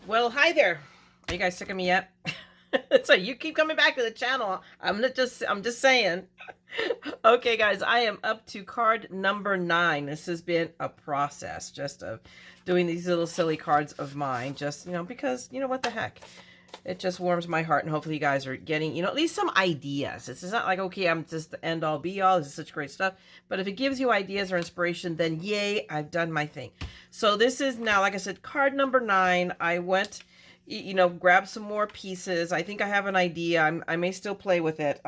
Well, hi there. Are you guys sick of me yet? So you keep coming back to the channel. I'm just saying. Okay, guys, I am up to card number 9. This has been a process just of doing these little silly cards of mine. Just, because, what the heck? It just warms my heart, and hopefully you guys are getting, at least some ideas. It's not like, okay, I'm just the end all be all. This is such great stuff. But if it gives you ideas or inspiration, then yay, I've done my thing. So this is now, like I said, card number 9. I went, grab some more pieces. I think I have an idea. I may still play with it.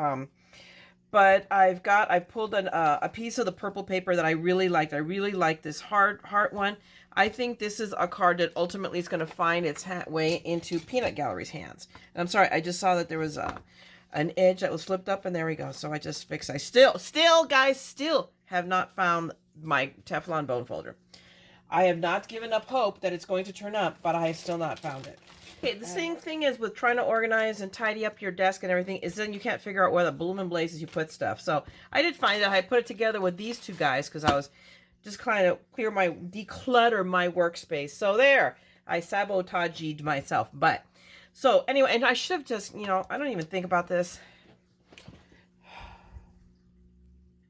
But I've pulled a piece of the purple paper that I really liked. I really like this heart one. I think this is a card that ultimately is going to find its way into Peanut Gallery's hands. And I'm sorry, I just saw that there was an edge that was flipped up, and there we go. So I just fixed. I still, guys, still have not found my Teflon bone folder. I have not given up hope that it's going to turn up, but I have still not found it. Okay, the same thing is with trying to organize and tidy up your desk and everything, is then you can't figure out where the blooming blazes you put stuff. So I did find that I put it together with these two guys because I was just kind of declutter my workspace. So there, I sabotaged myself. But, so anyway, and I should have just, I don't even think about this.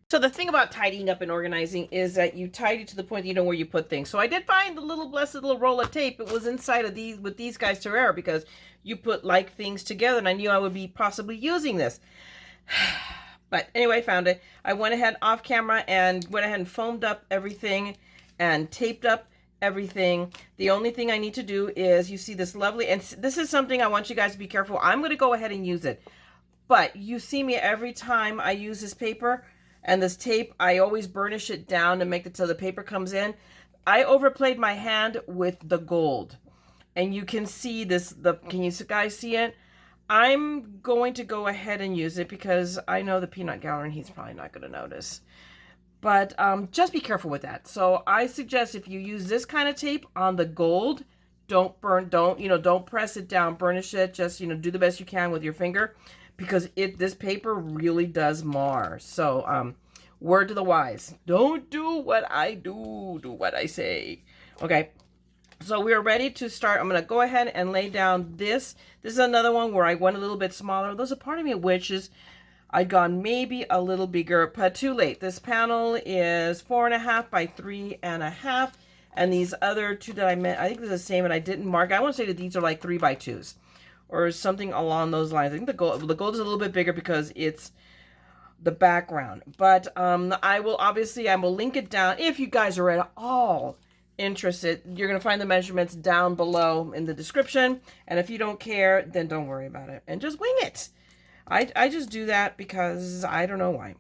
So the thing about tidying up and organizing is that you tidy to the point that you know where you put things. So I did find the little blessed little roll of tape. It was inside of these guys to Terrera because you put like things together, and I knew I would be possibly using this. But anyway, I found it. I went ahead off camera and went ahead and foamed up everything and taped up everything. The only thing I need to do is, you see this lovely, and this is something I want you guys to be careful. I'm going to go ahead and use it. But you see me every time I use this paper and this tape, I always burnish it down to make it so the paper comes in. I overplayed my hand with the gold. And you can see this, can you guys see it? I'm going to go ahead and use it because I know the peanut gallery, and he's probably not going to notice. But just be careful with that. So I suggest if you use this kind of tape on the gold, don't press it down, burnish it. Just, do the best you can with your finger, because this paper really does mar. So word to the wise, don't do what I do, do what I say. Okay. So we are ready to start. I'm going to go ahead and lay down this. This is another one where I went a little bit smaller. There's a part of me that wishes I'd gone maybe a little bigger, but too late. This panel is 4.5 by 3.5. And these other two that I meant, I think they're the same, and I didn't mark. I want to say that these are like 3 by 2s or something along those lines. I think the gold is a little bit bigger because it's the background. But I will link it down if you guys are at all interested. You're going to find the measurements down below in the description, and if you don't care, then don't worry about it and just wing it. I just do that because I don't know why.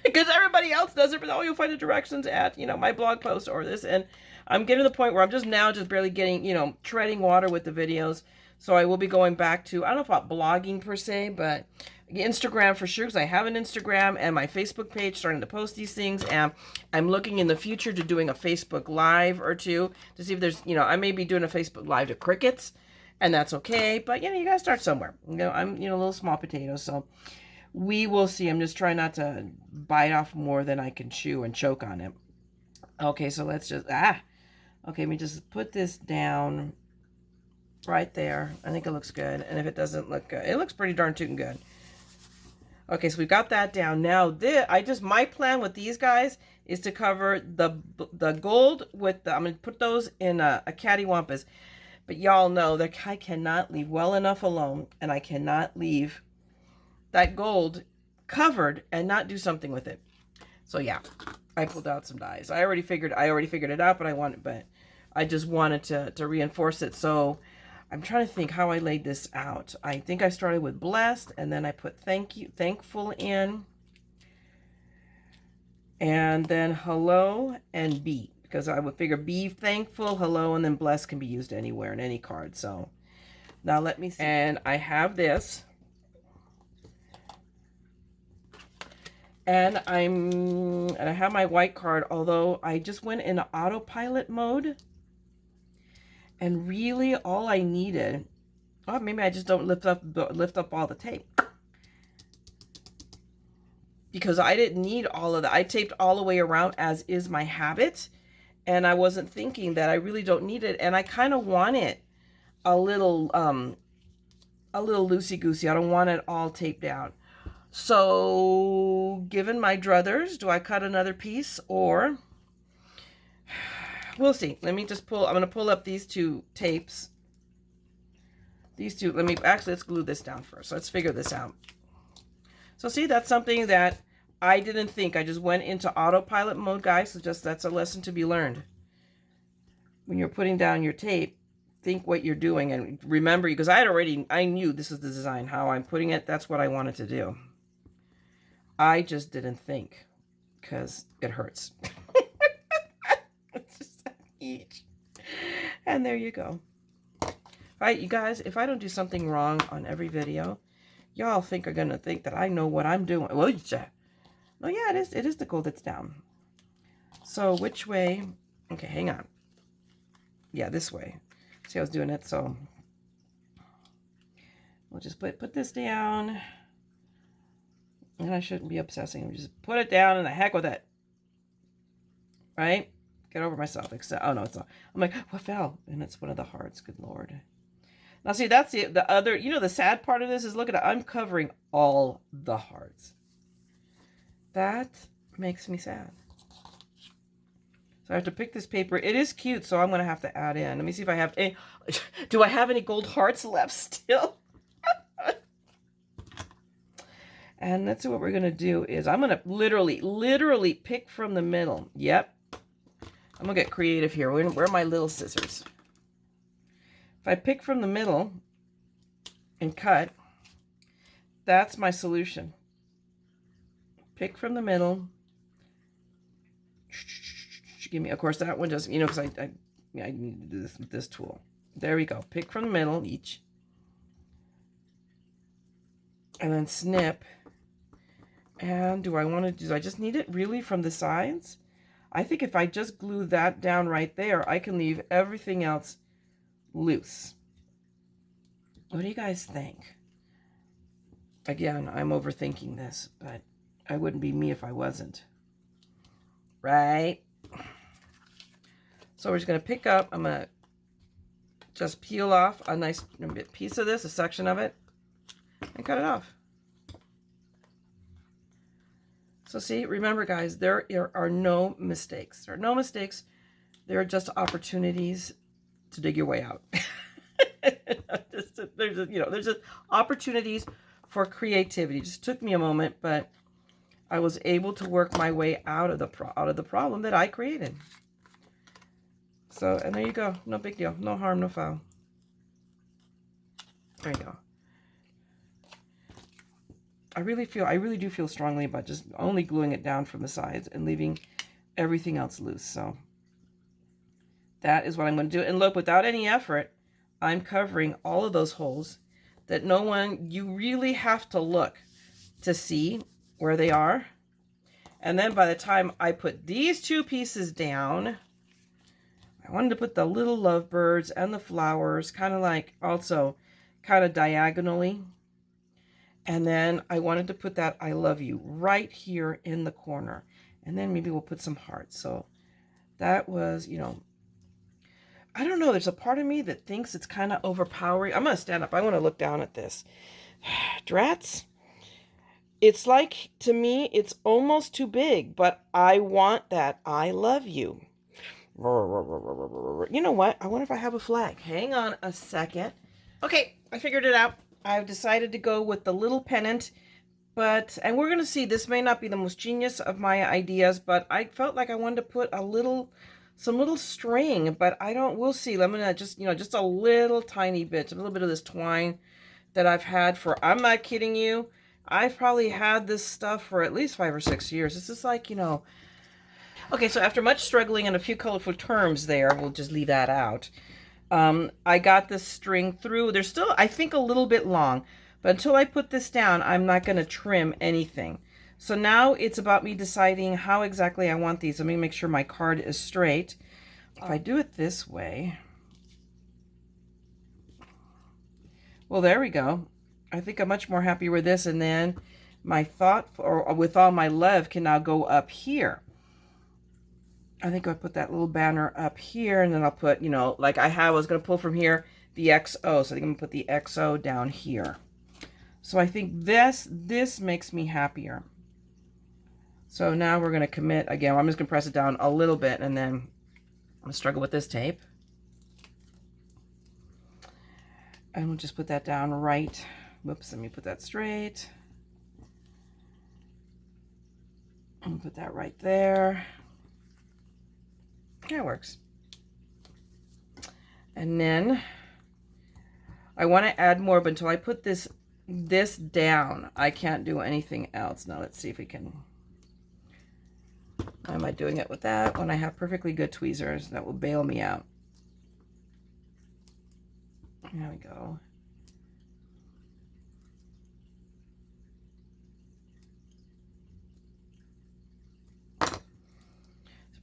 Because everybody else does it, but you'll find the directions at my blog post or this, and I'm getting to the point where I'm just barely getting treading water with the videos. So I will be going back to, I don't know about blogging per se, but Instagram for sure, because I have an Instagram and my Facebook page starting to post these things. And I'm looking in the future to doing a Facebook Live or two to see if there's, I may be doing a Facebook Live to crickets, and that's okay. But, you got to start somewhere. I'm, a little small potato, so we will see. I'm just trying not to bite off more than I can chew and choke on it. Okay, so let's just, okay, let me just put this down right there. I think it looks good. And if it doesn't look good, it looks pretty darn tootin' good. Okay, so we've got that down. Now, my plan with these guys is to cover the gold with I'm going to put those in a cattywampus. But y'all know that I cannot leave well enough alone, and I cannot leave that gold covered and not do something with it. So yeah, I pulled out some dies. I already figured it out, but I just wanted to reinforce it. So I'm trying to think how I laid this out. I think I started with blessed, and then I put thankful in, and then hello and be, because I would figure be thankful, hello, and then blessed can be used anywhere in any card. So now let me see. And I have this, and I have my white card, although I just went in autopilot mode. And really all I needed, maybe I just don't lift up all the tape. Because I didn't need all of that. I taped all the way around, as is my habit. And I wasn't thinking that I really don't need it. And I kind of want it a little loosey-goosey. I don't want it all taped down. So, given my druthers, do I cut another piece or we'll see. Let me just pull, I'm going to pull up these two tapes. These two, let's glue this down first. Let's figure this out. So see, that's something that I didn't think. I just went into autopilot mode, guys. So that's a lesson to be learned. When you're putting down your tape, think what you're doing. And remember, because I knew this is the design, how I'm putting it. That's what I wanted to do. I just didn't think because it hurts. It's just each. And there you go. All right, you guys, if I don't do something wrong on every video, y'all are going to think that I know what I'm doing. Well, no, yeah, it is the gold that's down. So which way? Okay, hang on. Yeah, this way. See, I was doing it, so we'll just put this down. And I shouldn't be obsessing. Just put it down and the heck with it. Right? Get over myself. Except, oh no, it's not. I'm like, what fell? And it's one of the hearts. Good Lord. Now see, that's the other, you know, the sad part of this is, look at it. I'm covering all the hearts. That makes me sad. So I have to pick this paper. It is cute, so I'm going to have to add in. Let me see if I have any. Do I have any gold hearts left still? And that's what we're going to do is I'm going to literally pick from the middle. Yep. I'm going to get creative here. Where are my little scissors? If I pick from the middle and cut, that's my solution. Pick from the middle. Give me, of course, that one just, you know, because I need to do this with this tool. There we go. Pick from the middle each. And then snip. And do I just need it really from the sides? I think if I just glue that down right there, I can leave everything else loose. What do you guys think? Again, I'm overthinking this, but I wouldn't be me if I wasn't. Right? So we're just going to pick up, I'm going to just peel off a nice piece of this, a section of it, and cut it off. So see, remember guys, there are no mistakes. There are no mistakes. There are just opportunities to dig your way out. There's just opportunities for creativity. It just took me a moment, but I was able to work my way out of the problem that I created. So, and there you go. No big deal. No harm, no foul. There you go. I really do feel strongly about just only gluing it down from the sides and leaving everything else loose. So that is what I'm going to do. And look, without any effort, I'm covering all of those holes that you really have to look to see where they are. And then by the time I put these two pieces down, I wanted to put the little lovebirds and the flowers kind of like also kind of diagonally. And then I wanted to put that I love you right here in the corner. And then maybe we'll put some hearts. So that was, you know, I don't know. There's a part of me that thinks it's kind of overpowering. I'm going to stand up. I want to look down at this. Drats. It's like, to me, it's almost too big, but I want that I love you. You know what? I wonder if I have a flag. Hang on a second. Okay, I figured it out. I've decided to go with the little pennant, and we're going to see, this may not be the most genius of my ideas, but I felt like I wanted to put some little string, but we'll see. I'm going to just a little tiny bit, a little bit of this twine that I've had for, I'm not kidding you, I've probably had this stuff for at least 5 or 6 years. This is like, you know, okay, so after much struggling and a few colorful terms there, we'll just leave that out. I got this string through. They're still, I think, a little bit long, but until I put this down, I'm not going to trim anything. So now it's about me deciding how exactly I want these. Let me make sure my card is straight. If I do it this way, well, there we go. I think I'm much more happy with this, and then my thought, or with all my love, can now go up here. I think I'll put that little banner up here, and then I'll put, you know, like I was going to pull from here, the XO. So I think I'm gonna put the XO down here. So I think this makes me happier. So now we're gonna commit again. I'm just gonna press it down a little bit, and then I'm gonna struggle with this tape. And we'll just put that down right. Whoops, let me put that straight. And put that right there. That works. And then I want to add more, but until I put this down, I can't do anything else. Now let's see if we can. Why am I doing it with that when I have perfectly good tweezers that will bail me out? There we go.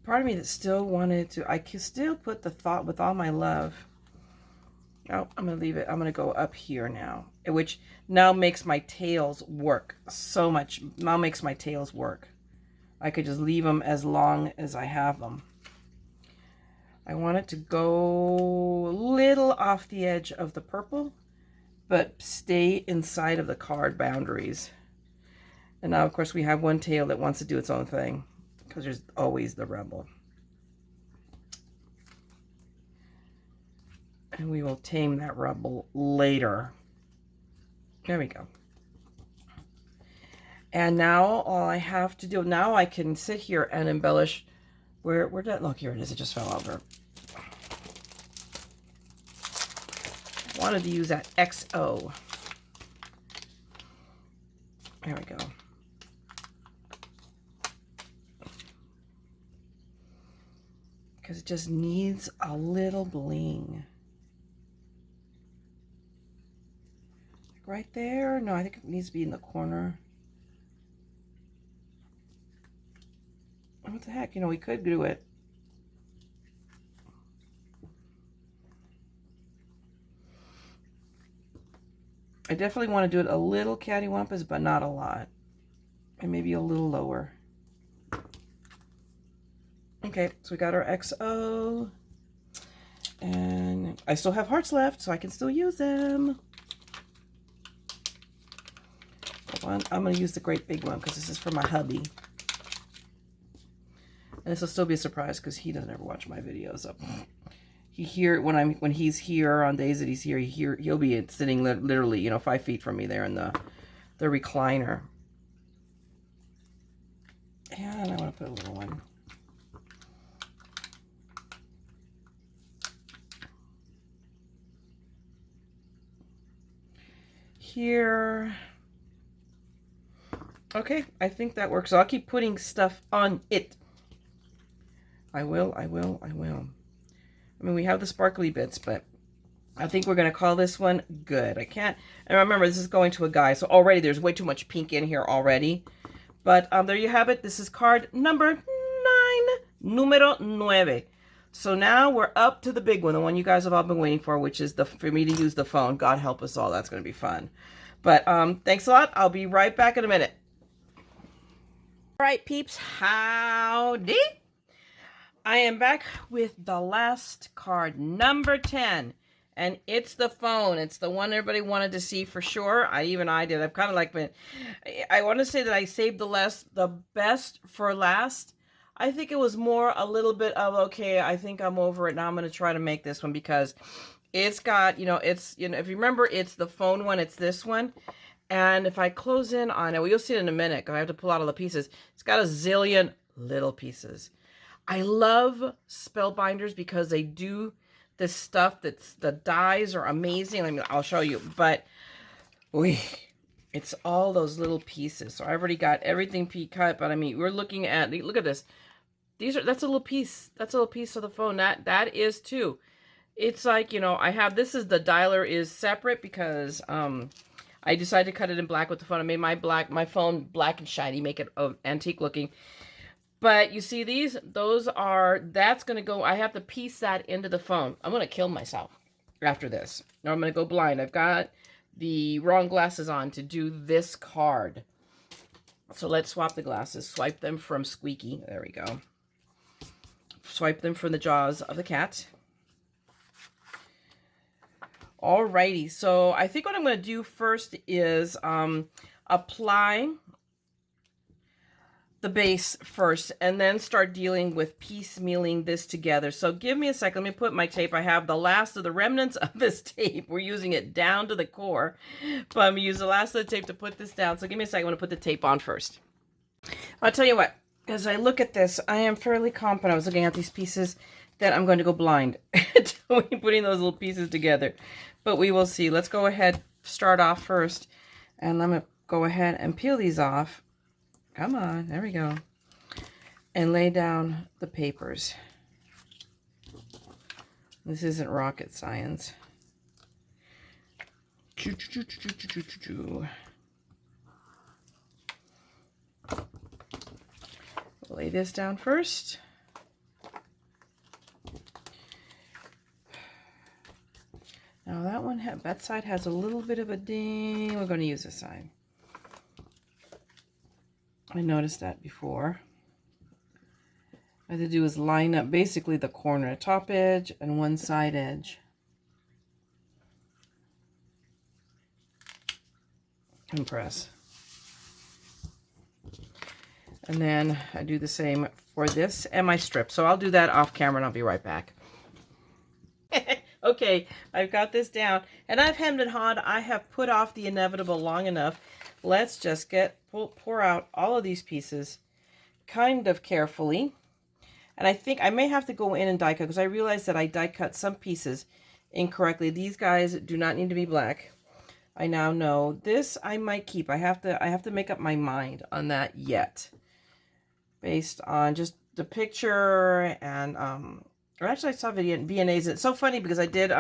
Part of me that still wanted to, I can still put the thought with all my love. Oh, I'm going to leave it. I'm going to go up here now, which now makes my tails work so much. Now makes my tails work. I could just leave them as long as I have them. I want it to go a little off the edge of the purple, but stay inside of the card boundaries. And now, of course, we have one tail that wants to do its own thing, because there's always the rebel. And we will tame that rebel later. There we go. And now all I have to do, now I can sit here and embellish. Where did that, look, here it is, it just fell over. I wanted to use that XO. There we go. Because it just needs a little bling. Right there? No, I think it needs to be in the corner. What the heck? You know, we could do it. I definitely want to do it a little cattywampus, but not a lot. And maybe a little lower. Okay, so we got our XO. And I still have hearts left, so I can still use them. Hold on, I'm going to use the great big one because this is for my hubby. And this will still be a surprise because he doesn't ever watch my videos. So when he's here on days that he's here, he'll be sitting literally, you know, 5 feet from me there in the recliner. And I want to put a little one. Here. Okay, I think that works. So I'll keep putting stuff on it. I will. I mean, we have the sparkly bits, but I think we're going to call this one good. I can't, and remember, this is going to a guy, so already there's way too much pink in here already. But there you have it. This is card number 9, numero 9. So now we're up to the big one, the one you guys have all been waiting for, which is for me to use the phone. God help us all. That's going to be fun. But thanks a lot. I'll be right back in a minute. All right, peeps. Howdy. I am back with the last card, number 10. And it's the phone. It's the one everybody wanted to see for sure. Even I did. I'm kind of like, I want to say that I saved the best for last. I think it was more a little bit of, okay, I think I'm over it. Now I'm going to try to make this one because it's got, you know, if you remember, it's the phone one. It's this one. And if I close in on it, well, you'll see it in a minute because I have to pull out all the pieces. It's got a zillion little pieces. I love Spellbinders because they do this stuff that's, the dies are amazing. I mean, I'll show you, but it's all those little pieces. So I already got everything pre-cut, but I mean, we're looking at, look at this. That's a little piece. That's a little piece of the phone. That is too. It's like, you know, the dialer is separate because, I decided to cut it in black with the phone. I made my phone black and shiny, make it antique looking. But you see that's going to go, I have to piece that into the phone. I'm going to kill myself after this. Or I'm going to go blind. I've got the wrong glasses on to do this card. So let's swap the glasses. Swipe them from Squeaky. There we go. Swipe them from the jaws of the cat. Alrighty, so I think what I'm going to do first is apply the base first and then start dealing with piecemealing this together. So give me a second. Let me put my tape. I have the last of the remnants of this tape. We're using it down to the core, but I'm going to use the last of the tape to put this down. So give me a second. I'm going to put the tape on first. I'll tell you what, as I look at this, I am fairly confident. I was looking at these pieces that I'm going to go blind putting those little pieces together, but we will see. Let's go ahead, start off first, and let me go ahead and peel these off. Come on, there we go. And lay down the papers. This isn't rocket science. Lay this down first. Now that side has a little bit of a ding. We're going to use this side. I noticed that before. What I have to do is line up basically the corner, top edge and one side edge. And press. And then I do the same for this and my strip. So I'll do that off camera and I'll be right back. Okay, I've got this down and I've hemmed and hawed. I have put off the inevitable long enough. Let's just pour out all of these pieces kind of carefully. And I think I may have to go in and die cut because I realized that I die cut some pieces incorrectly. These guys do not need to be black. I now know this I might keep. I have to make up my mind on that yet. Based on just the picture and or actually I saw V&A's. It's so funny because I did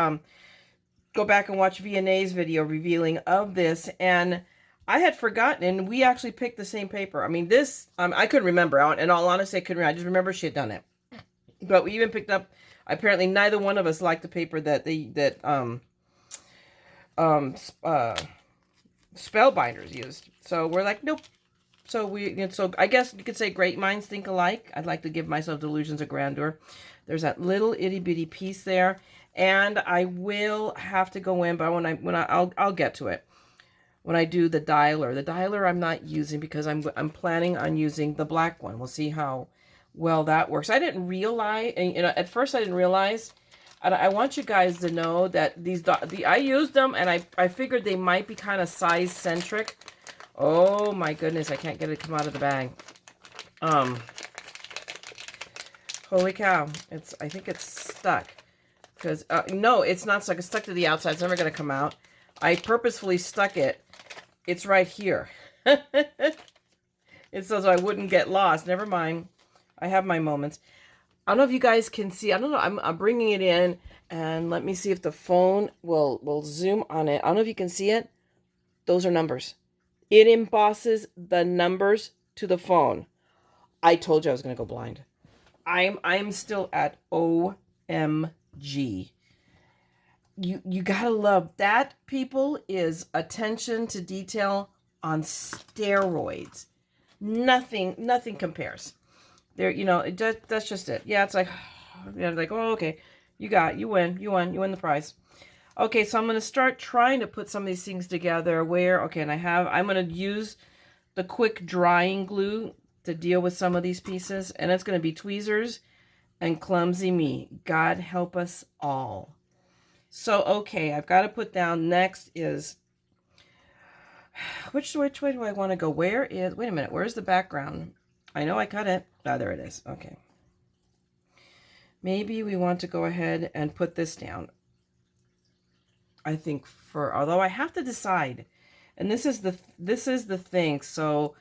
go back and watch V&A's video revealing of this, and I had forgotten, and we actually picked the same paper. I mean, this I couldn't remember. In all honesty, I couldn't remember. I just remember she had done it. But we even picked up. Apparently, neither one of us liked the paper that Spellbinders used. So we're like, nope. So I guess you could say great minds think alike. I'd like to give myself delusions of grandeur. There's that little itty bitty piece there, and I will have to go in, but I'll get to it when I do the dialer. The dialer I'm not using because I'm planning on using the black one. We'll see how well that works. I didn't realize, and, at first I didn't realize. And I want you guys to know that I used them, and I figured they might be kind of size centric. Oh my goodness, I can't get it to come out of the bag. Holy cow, I think it's stuck. Because, no, it's not stuck. It's stuck to the outside. It's never going to come out. I purposefully stuck it. It's right here. It's so I wouldn't get lost. Never mind. I have my moments. I don't know if you guys can see. I don't know. I'm bringing it in, and let me see if the phone will zoom on it. I don't know if you can see it. Those are numbers. It embosses the numbers to the phone. I told you I was going to go blind. I'm still at OMG. You gotta love that, people. Is attention to detail on steroids. Nothing compares. There, that's just it. Yeah, it's like, oh, okay, you win the prize. Okay, so I'm gonna start trying to put some of these things together. And I'm gonna use the quick drying glue to deal with some of these pieces, and it's gonna be tweezers and clumsy me. God help us all. So, okay, I've got to put down next is, which way do I want to go? Wait a minute, where's the background? I know I cut it. Ah, there it is. Okay. Maybe we want to go ahead and put this down. I think although I have to decide, and this is the thing. So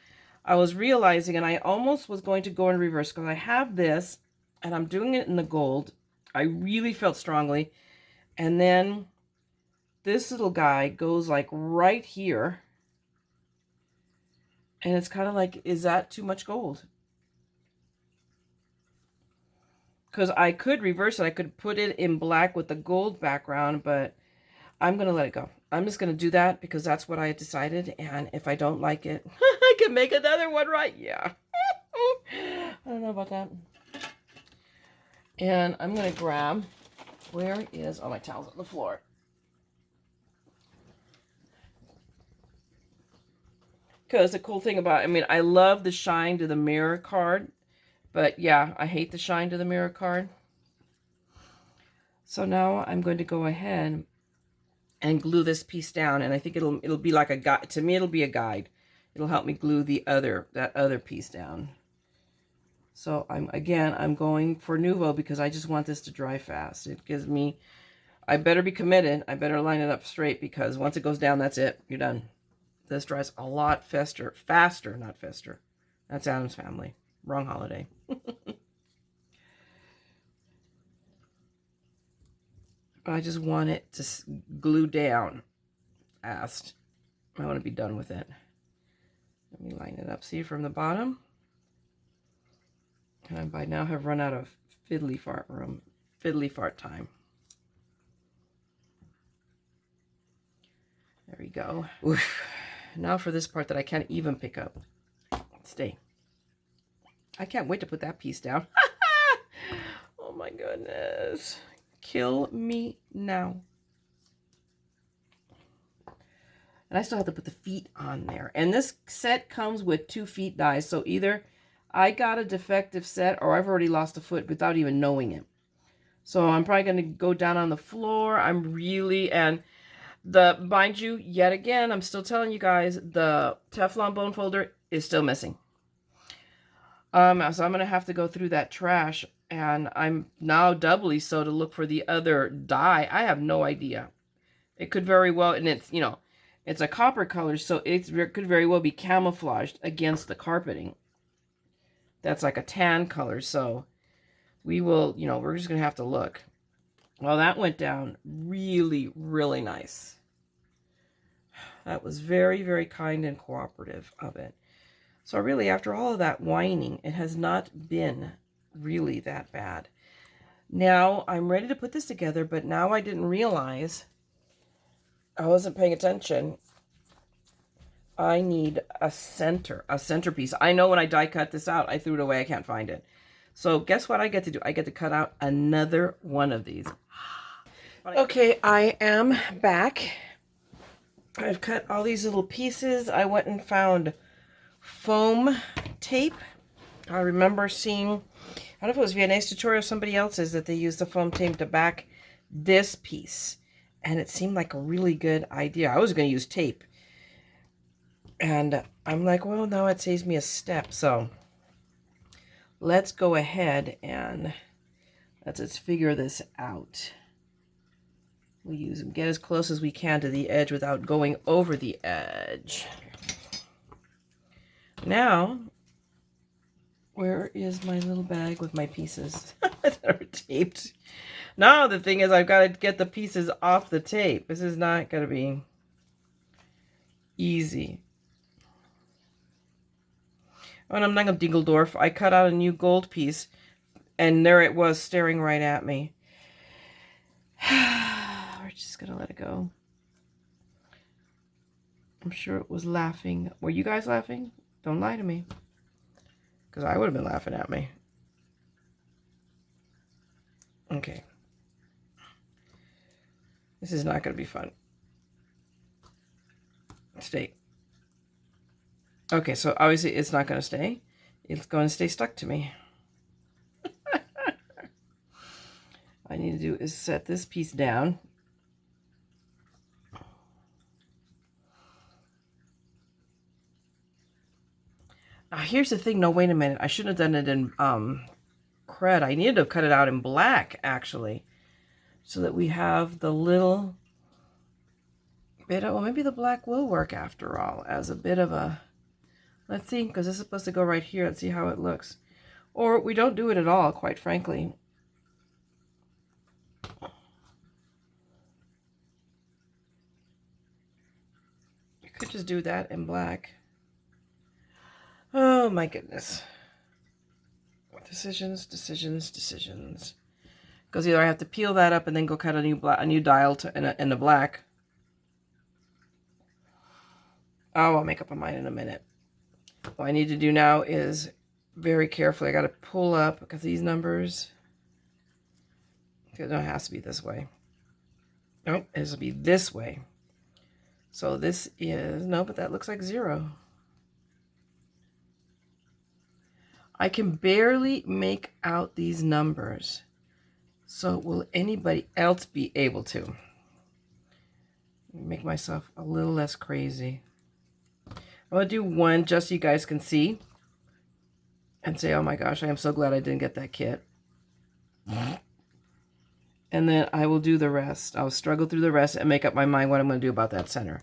I was realizing, and I almost was going to go in reverse because I have this, and I'm doing it in the gold. I really felt strongly. And then this little guy goes like right here. And it's kind of like, is that too much gold? Because I could reverse it. I could put it in black with the gold background, but I'm going to let it go. I'm just going to do that because that's what I had decided. And if I don't like it, I can make another one, right? Yeah. I don't know about that. And I'm going to grab, oh, my towel's on the floor. Because the cool thing about, I mean, I love the shine to the mirror card, but yeah, I hate the shine to the mirror card. So now I'm going to go ahead and glue this piece down, and I think it'll be like a guide. To me, it'll be a guide. It'll help me glue that other piece down. So I'm going for Nuvo because I just want this to dry fast. It gives me, I better be committed. I better line it up straight because once it goes down, that's it. You're done. This dries a lot faster, not fester. That's Adam's Family. Wrong holiday. I just want it to glue down fast. I want to be done with it. Let me line it up. See from the bottom? And I by now have run out of fiddly fart time. There we go. Oof. Now for this part that I can't even pick up. Stay. I can't wait to put that piece down. Oh my goodness. Kill me now. And I still have to put the feet on there. And this set comes with 2 feet dies. So either I got a defective set or I've already lost a foot without even knowing it. So I'm probably going to go down on the floor. Mind you, yet again, I'm still telling you guys, the Teflon bone folder is still missing. So I'm going to have to go through that trash, and I'm now doubly so to look for the other dye. I have no idea. It could very well, and it's, you know, it's a copper color, so it could very well be camouflaged against the carpeting. That's like a tan color, so we will, you know, we're just going to have to look. Well, that went down really, really nice. That was very, very kind and cooperative of it. So really, after all of that whining, it has not been really that bad. Now, I'm ready to put this together, but now I didn't realize, I wasn't paying attention. I need a centerpiece. I know when I die cut this out, I threw it away. I can't find it. So guess what I get to do? I get to cut out another one of these. Okay, I am back. I've cut all these little pieces. I went and found foam tape. I remember seeing, I don't know if it was Viennese Tutorial or somebody else's, that they used the foam tape to back this piece. And it seemed like a really good idea. I was going to use tape. And I'm like, well, now it saves me a step. So let's go ahead and let's figure this out. We get as close as we can to the edge without going over the edge. Now, where is my little bag with my pieces that are taped? Now the thing is, I've got to get the pieces off the tape. This is not going to be easy. And I'm not going to Dingledorf. I cut out a new gold piece, and there it was staring right at me. We're just going to let it go. I'm sure it was laughing. Were you guys laughing? Don't lie to me. Because I would have been laughing at me. Okay. This is not going to be fun. Stay. Okay, so obviously it's not going to stay. It's going to stay stuck to me. All I need to do is set this piece down. Now here's the thing. No, wait a minute. I shouldn't have done it in cred. I needed to have cut it out in black, actually, so that we have the little bit of, well, maybe the black will work after all as a bit of a, let's see, because this is supposed to go right here. Let's see how it looks. Or we don't do it at all, quite frankly. You could just do that in black. Oh my goodness. Decisions, decisions, decisions. Because either I have to peel that up and then go cut a new dial in the black. Oh, I'll make up my mind in a minute. What I need to do now is very carefully, I got to pull up because these numbers, it has to be this way. Nope, it has to be this way. So this is, no, but that looks like 0. I can barely make out these numbers. So will anybody else be able to? Make myself a little less crazy. I'm going to do one just so you guys can see and say, oh my gosh, I am so glad I didn't get that kit. And then I will do the rest. I'll struggle through the rest and make up my mind what I'm going to do about that center.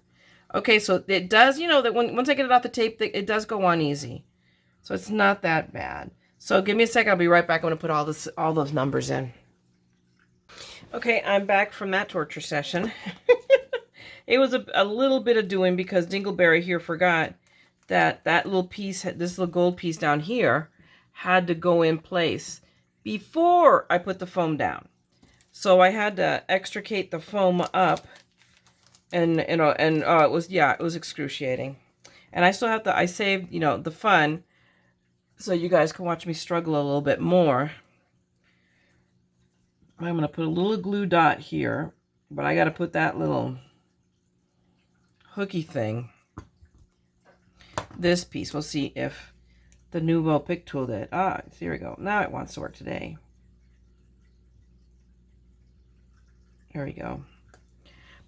Okay, so it does, you know, that once I get it off the tape, it does go on easy. So it's not that bad. So give me a second. I'll be right back. I'm going to put all those numbers in. Okay, I'm back from that torture session. It was a little bit of doing because Dingleberry here forgot that little piece, this little gold piece down here, had to go in place before I put the foam down. So I had to extricate the foam up, and it was excruciating. And I still have to, I saved, the fun so you guys can watch me struggle a little bit more. I'm going to put a little glue dot here, but I got to put that little hooky thing, this piece. We'll see if the Nuvo pick tool did. Ah, here we go. Now it wants to work today. There we go.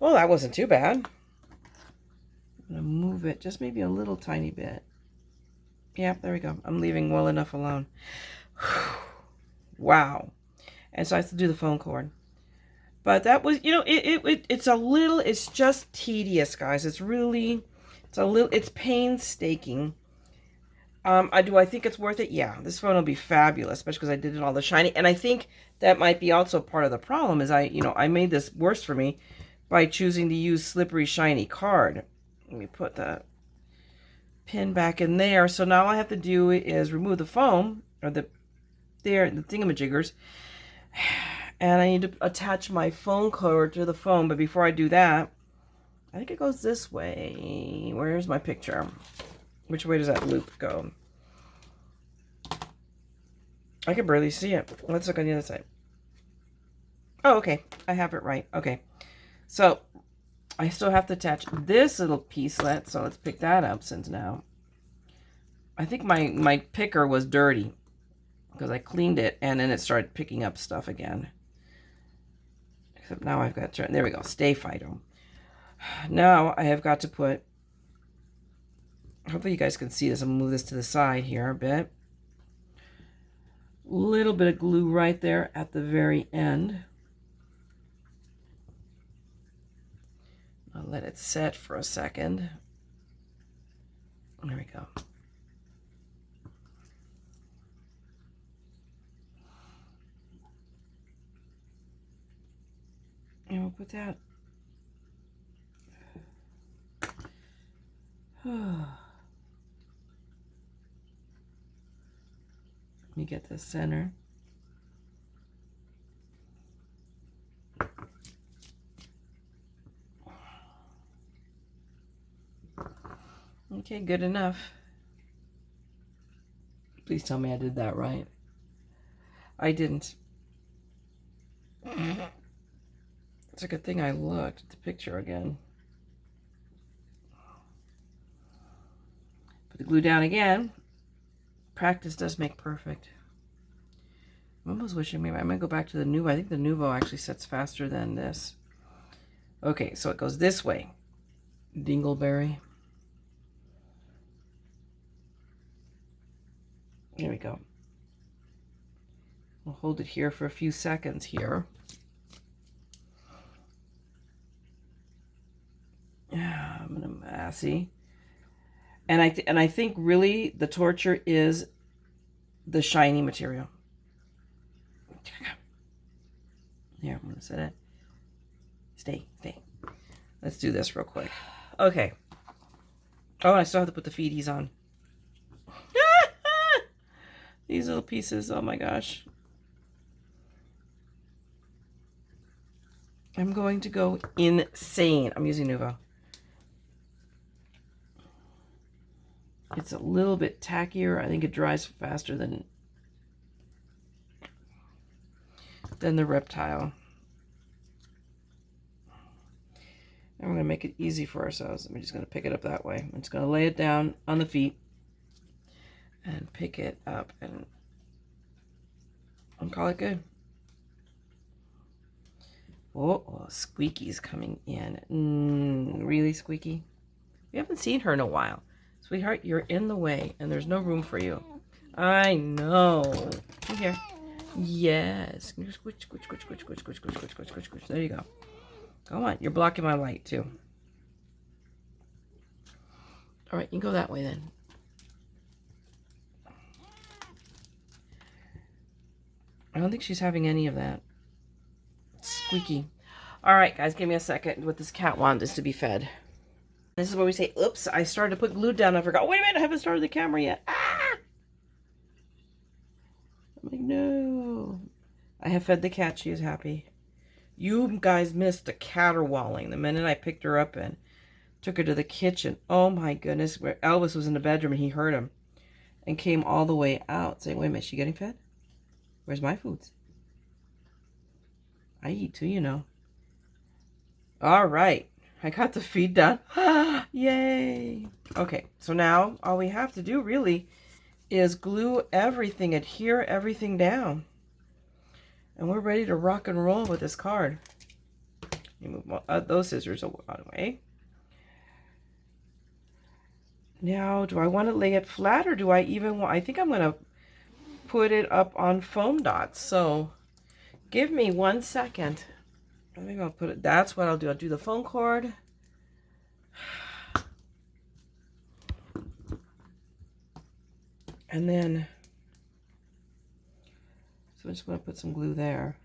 Well, that wasn't too bad. I'm going to move it just maybe a little tiny bit. Yeah, there we go. I'm leaving well enough alone. Wow. And so I have to do the phone cord. But that was, it's just tedious, guys. It's painstaking. Do I think it's worth it? Yeah, this phone will be fabulous, especially because I did it all the shiny. And I think that might be also part of the problem is I made this worse for me by choosing to use slippery shiny card. Let me put the pin back in there. So now all I have to do is remove the foam, or the thingamajiggers. And I need to attach my phone cord to the phone. But before I do that, I think it goes this way. Where's my picture? Which way does that loop go? I can barely see it. Let's look on the other side. Oh, okay. I have it right. Okay. So I still have to attach this little piecelet. So let's pick that up since now. I think my picker was dirty because I cleaned it and then it started picking up stuff again. Except now I've got to, there we go, stay Fido. Now I have got to put, hopefully you guys can see this. I'm going to move this to the side here a bit. Little bit of glue right there at the very end. I'll let it set for a second. There we go. And we'll put that. Let me get the center. Okay, good enough. Please tell me I did that right. I didn't. It's a good thing I looked at the picture again. Put the glue down again. Practice does make perfect. I'm almost wishing maybe I'm going to go back to the Nuvo. I think the Nuvo actually sets faster than this. Okay, so it goes this way. Dingleberry. Here we go. We'll hold it here for a few seconds here. Yeah, I'm gonna massy. And I think really the torture is the shiny material. Here, I'm gonna set it. Stay. Let's do this real quick. Okay. Oh, and I still have to put the feeties on. These little pieces, oh my gosh. I'm going to go insane. I'm using Nuvo. It's a little bit tackier. I think it dries faster than the Reptile. And we're going to make it easy for ourselves. I'm just going to pick it up that way. I'm just going to lay it down on the feet. and pick it up and call it good. Oh, Squeaky's coming in. Really, Squeaky? We haven't seen her in a while. Sweetheart, you're in the way, and there's no room for you. I know. Come here. Yes. Squish, squish, squish, squish, squish, squish, squish, squish, squish, squish, squish. There you go. Come on. You're blocking my light, too. All right, you can go that way, then. I don't think she's having any of that. Squeaky. All right, guys, give me a second. What this cat wants is to be fed. This is where we say, oops, I started to put glue down. I forgot. Wait a minute, I haven't started the camera yet. Ah! I'm like, no. I have fed the cat. She is happy. You guys missed the caterwauling the minute I picked her up and took her to the kitchen. Oh, my goodness. Where Elvis was in the bedroom and he heard him and came all the way out saying, wait a minute, is she getting fed? Where's my foods? I eat too, you know. All right. I got the feed done. Yay. Okay, so now all we have to do really is glue everything, adhere everything down. And we're ready to rock and roll with this card. You move those scissors out of the way. Now, do I want to lay it flat or do I even want... I think I'm going to put it up on foam dots. So give me 1 second. I think I'll put it, that's what I'll do. I'll do the foam cord. And then, so I'm just going to put some glue there.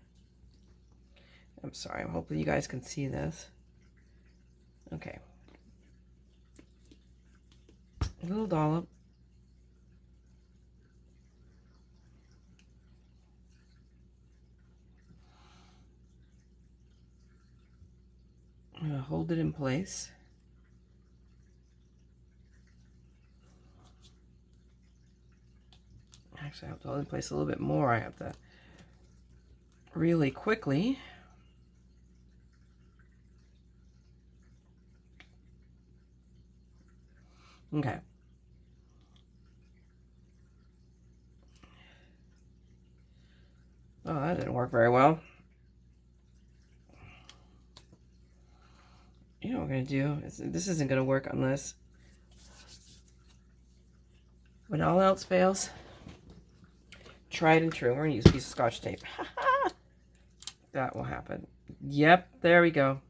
I'm sorry, hopefully you guys can see this. Okay. A little dollop. I'm going to hold it in place. Actually, I have to hold it in place a little bit more. I have to really quickly. Okay. Oh, that didn't work very well. You know what we're going to do? This isn't going to work unless, when all else fails, tried and true. We're going to use a piece of Scotch tape. That will happen. Yep, there we go.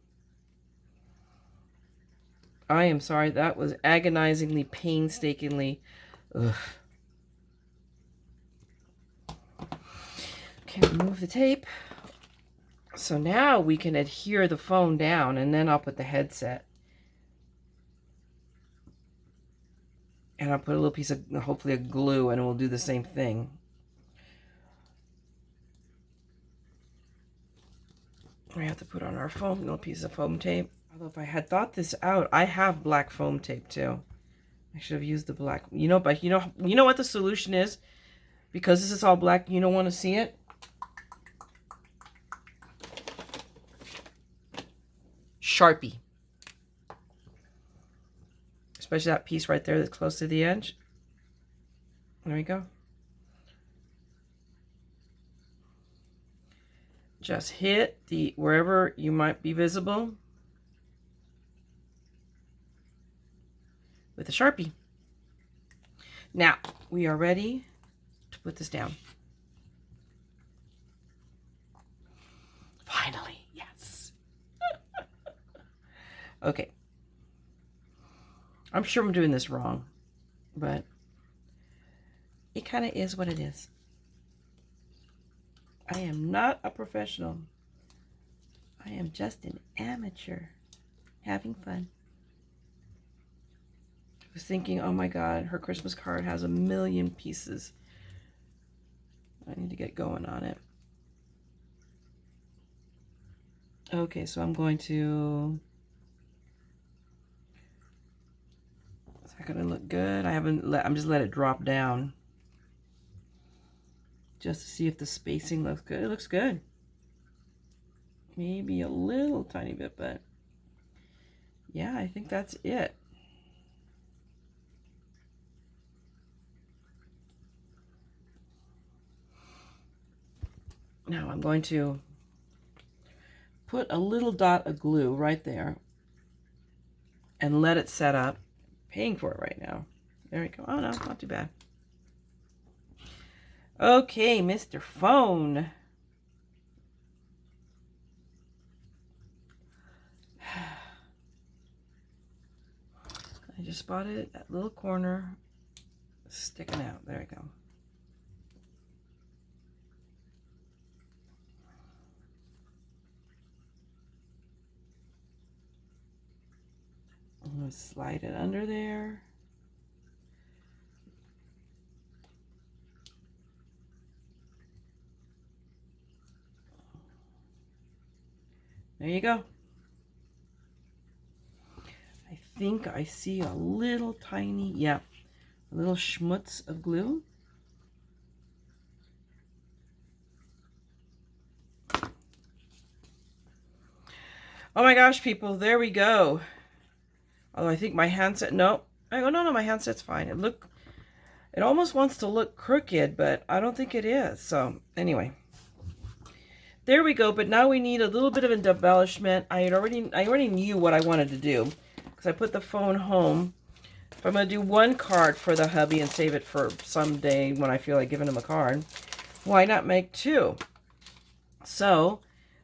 I am sorry. That was agonizingly, painstakingly. Ugh. Okay, remove the tape. So now we can adhere the foam down, and then I'll put the headset. And I'll put a little piece of, hopefully, a glue, and we'll do the same thing. We have to put on our foam, little piece of foam tape. Although if I had thought this out, I have black foam tape too. I should have used the black. You know, but you know what the solution is? Because this is all black, you don't want to see it? Sharpie. Especially that piece right there that's close to the edge. There we go. Just hit the wherever you might be visible with a Sharpie. Now we are ready to put this down. Finally, yes. Okay. I'm sure I'm doing this wrong, but it kind of is what it is. I am not a professional. I am just an amateur having fun. I was thinking, oh my God, her Christmas card has 1,000,000 pieces. I need to get going on it. Okay, so I'm going to... Is that going to look good? I'm just let it drop down. Just to see if the spacing looks good. It looks good. Maybe a little tiny bit, but yeah, I think that's it. Now I'm going to put a little dot of glue right there and let it set up. Paying for it right now. There we go. Oh no, not too bad. Okay, Mr. Phone. I just spotted that little corner sticking out. There we go. I'm going to slide it under there. There you go. I think I see a little tiny, yeah, a little schmutz of glue. Oh my gosh, people, there we go. Although I think my handset, no, no, my handset's fine. It almost wants to look crooked, but I don't think it is. So anyway, there we go. But now we need a little bit of an embellishment. I already knew what I wanted to do because I put the phone home. If I'm going to do one card for the hubby and save it for someday when I feel like giving him a card, why not make two? So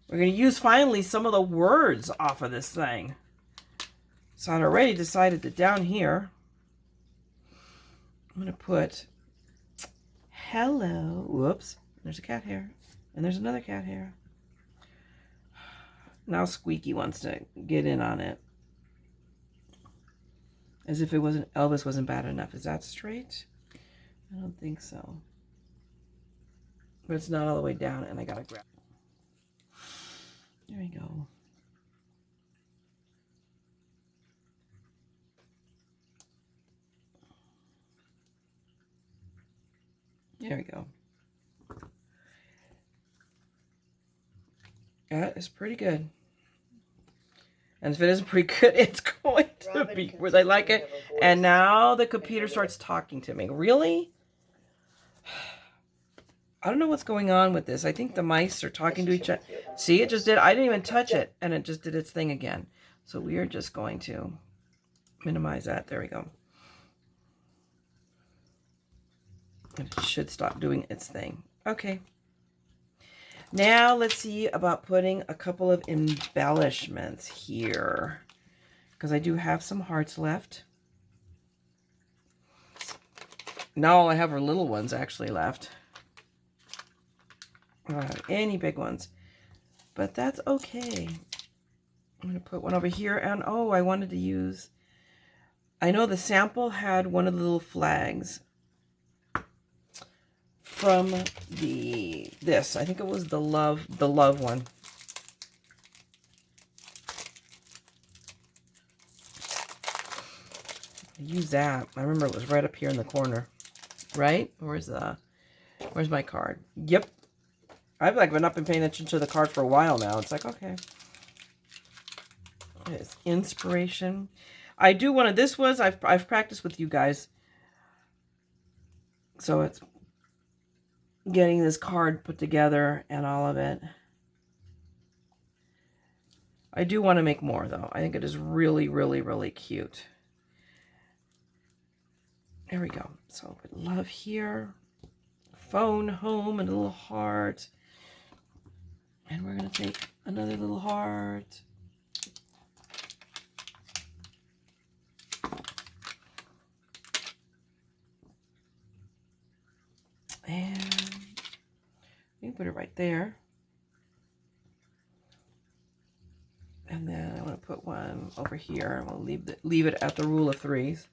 we're going to use finally some of the words off of this thing. So I'd already decided that down here, I'm going to put hello. Whoops. There's a cat hair. And there's another cat hair. Now Squeaky wants to get in on it. As if Elvis wasn't bad enough. Is that straight? I don't think so. But it's not all the way down, and I gotta grab it. There we go. There we go. That is pretty good. And if it isn't pretty good, it's going to be where they like it. And now the computer starts talking to me. Really? I don't know what's going on with this. I think the mice are talking to each other. See, it just did. I didn't even touch it, and it just did its thing again. So we are just going to minimize that. There we go. And it should stop doing its thing. Okay. Now let's see about putting a couple of embellishments here, because I do have some hearts left. Now all I have are little ones actually left. I don't have any big ones, but that's okay. I'm going to put one over here, and oh, I wanted to use, I know the sample had one of the little flags from this. I think it was the love one. Use that. I remember it was right up here in the corner. Right? Where's my card? Yep. I've like not been paying attention to the card for a while now. It's like, okay. It's inspiration. I do one of this was I've practiced with you guys. So it's getting this card put together and all of it. I do want to make more though. I think it is really, really, really cute. There we go. So put love here, phone, home, and a little heart. And we're going to take another little heart. And you can put it right there. And then I want to put one over here. I'm going to leave it at the rule of threes.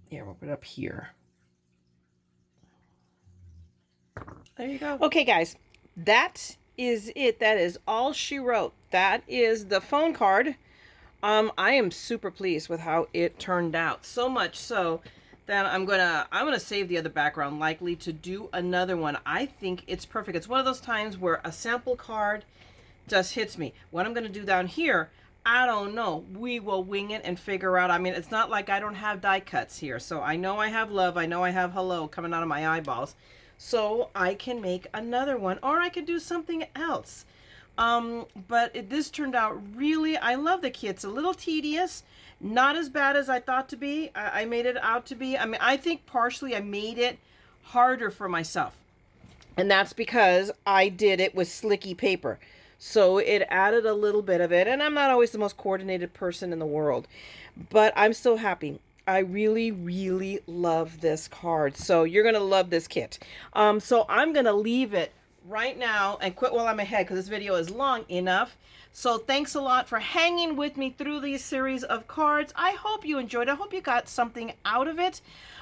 Yeah, we'll put it up here. There you go. Okay, guys, that is it. That is all she wrote. That is the phone card. I am super pleased with how it turned out. So much so that I'm gonna save the other background likely to do another one. I think it's perfect. It's one of those times where a sample card just hits me. What I'm gonna do down here, I don't know. We will wing it and figure out. I mean, it's not like I don't have die cuts here. So I know I have love. I know I have hello coming out of my eyeballs. So I can make another one, or I could do something else. This turned out really, I love the kit. It's a little tedious, not as bad as I thought to be. I made it out to be. I mean, I think partially I made it harder for myself. And that's because I did it with slicky paper. So it added a little bit of it. And I'm not always the most coordinated person in the world. But I'm still happy. I really, really love this card. So you're going to love this kit. So I'm going to leave it right now and quit while I'm ahead because this video is long enough. So thanks a lot for hanging with me through these series of cards. I hope you enjoyed. I hope you got something out of it.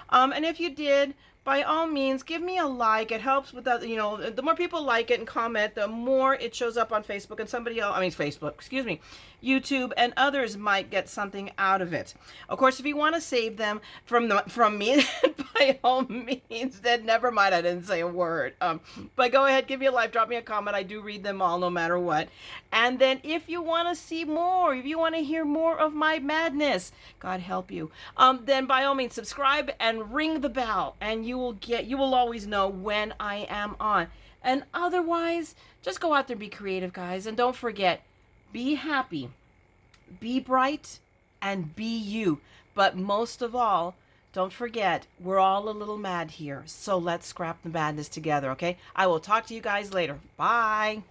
And if you did, by all means, give me a like. It helps with that. You know, the more people like it and comment, the more it shows up on Facebook and somebody else, excuse me, YouTube and others might get something out of it. Of course, if you want to save them from me, by all means, then never mind. I didn't say a word. But go ahead, give me a like, drop me a comment. I do read them all no matter what. And then if you want to see more, if you want to hear more of my madness, God help you, then by all means subscribe and ring the bell, and you will always know when I am on. And otherwise, just go out there and be creative, guys. And don't forget, be happy, be bright, and be you. But most of all, don't forget, we're all a little mad here. So let's scrap the madness together, okay? I will talk to you guys later. Bye.